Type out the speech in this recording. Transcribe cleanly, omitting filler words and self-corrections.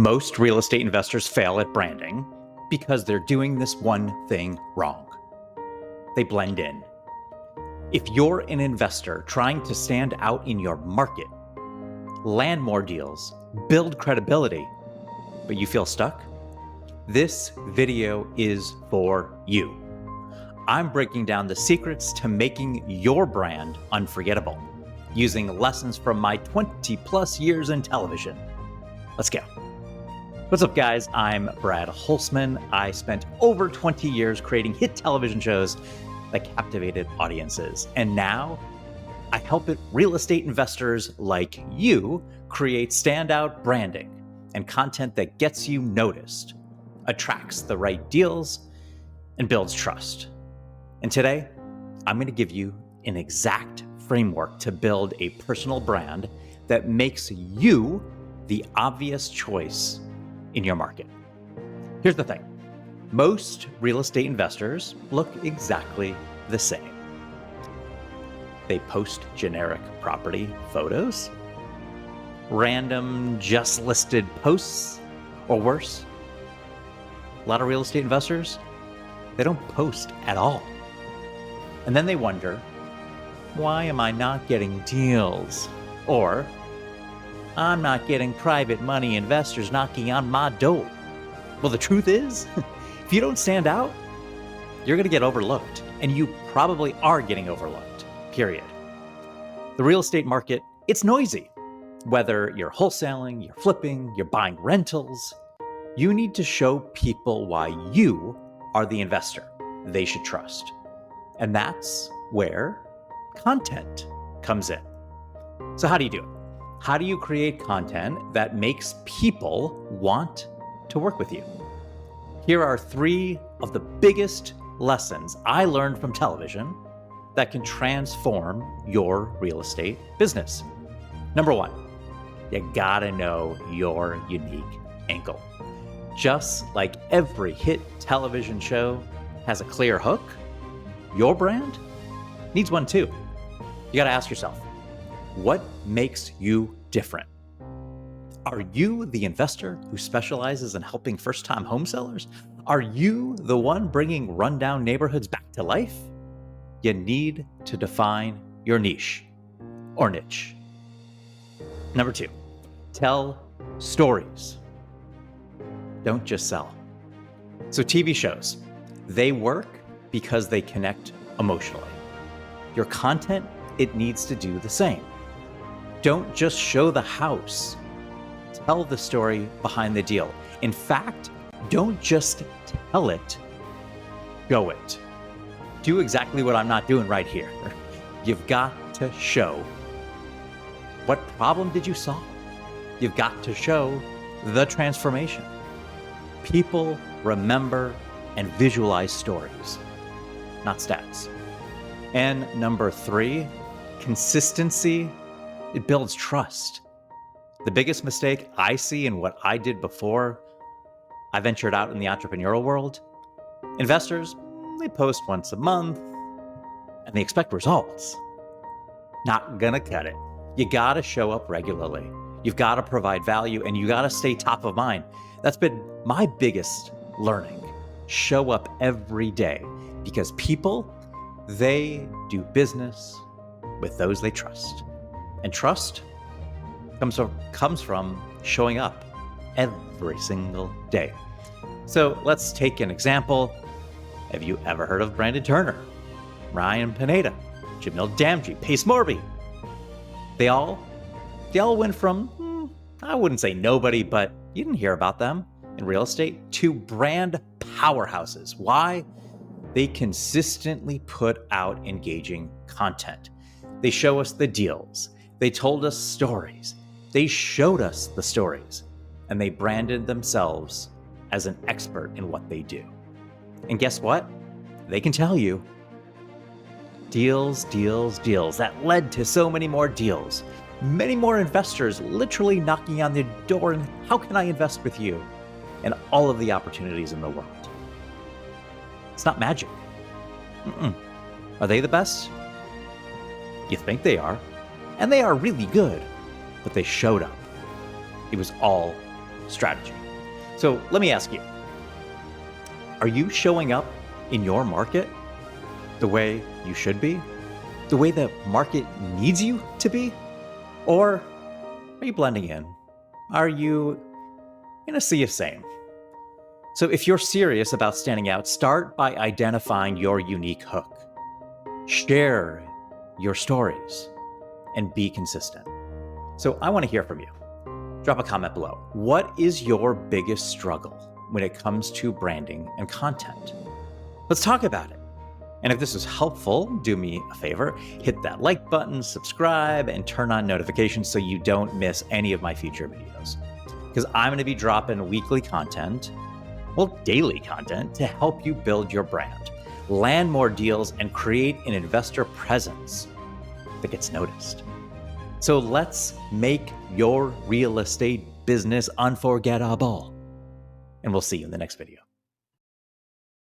Most real estate investors fail at branding because they're doing this one thing wrong. They blend in. If you're an investor trying to stand out in your market, land more deals, build credibility, but you feel stuck, this video is for you. I'm breaking down the secrets to making your brand unforgettable, using lessons from my 20 plus years in television. Let's go. What's up, guys? I'm Brad Holzman. I spent over 20 years creating hit television shows that captivated audiences. And now I help real estate investors like you create standout branding and content that gets you noticed, attracts the right deals, and builds trust. And today, I'm going to give you an exact framework to build a personal brand that makes you the obvious choice in your market. Here's the thing. Most real estate investors look exactly the same. They post generic property photos, random just listed posts, or worse. A lot of real estate investors, they don't post at all. And then they wonder, why am I not getting deals? Or, I'm not getting private money investors knocking on my door. Well, the truth is, if you don't stand out, you're going to get overlooked. And you probably are getting overlooked, period. The real estate market, it's noisy. Whether you're wholesaling, you're flipping, you're buying rentals, you need to show people why you are the investor they should trust. And that's where content comes in. So how do you do it? How do you create content that makes people want to work with you? Here are 3 of the biggest lessons I learned from television that can transform your real estate business. Number 1, you gotta know your unique angle. Just like every hit television show has a clear hook, your brand needs one too. You gotta ask yourself, what makes you different? Are you the investor who specializes in helping first-time home sellers? Are you the one bringing rundown neighborhoods back to life? You need to define your niche or niche. Number 2, tell stories. Don't just sell. So TV shows, they work because they connect emotionally. Your content, it needs to do the same. Don't just show the house. Tell the story behind the deal. In fact, don't just tell it, show it. Do exactly what I'm not doing right here. You've got to show. What problem did you solve? You've got to show the transformation. People remember and visualize stories, not stats. And number 3, consistency, it builds trust. The biggest mistake I see in what I did before I ventured out in the entrepreneurial world, investors, they post once a month and they expect results. Not gonna cut it. You gotta show up regularly. You've gotta provide value and you gotta stay top of mind. That's been my biggest learning. Show up every day because people, they do business with those they trust. And trust comes from showing up every single day. So let's take an example. Have you ever heard of Brandon Turner, Ryan Pineda, Jamil Damji, Pace Morby? They all went from, I wouldn't say nobody, but you didn't hear about them in real estate, to brand powerhouses. Why? They consistently put out engaging content. They show us the deals. They told us stories. They showed us the stories. And they branded themselves as an expert in what they do. And guess what? They can tell you. Deals, deals, deals. That led to so many more deals. Many more investors literally knocking on their door and how can I invest with you? And all of the opportunities in the world. It's not magic. Are they the best? You think they are. And they are really good. But they showed up. It was all strategy. So let me ask you, are you showing up in your market the way you should be? The way the market needs you to be? Or are you blending in? Are you in a sea of same? So if you're serious about standing out, start by identifying your unique hook. Share your stories and be consistent. So I want to hear from you. Drop a comment below. What is your biggest struggle when it comes to branding and content? Let's talk about it. And if this was helpful, do me a favor, hit that like button, subscribe, and turn on notifications so you don't miss any of my future videos. Because I'm going to be dropping weekly content, well, daily content, to help you build your brand, land more deals, and create an investor presence that gets noticed. So let's make your real estate business unforgettable. And we'll see you in the next video.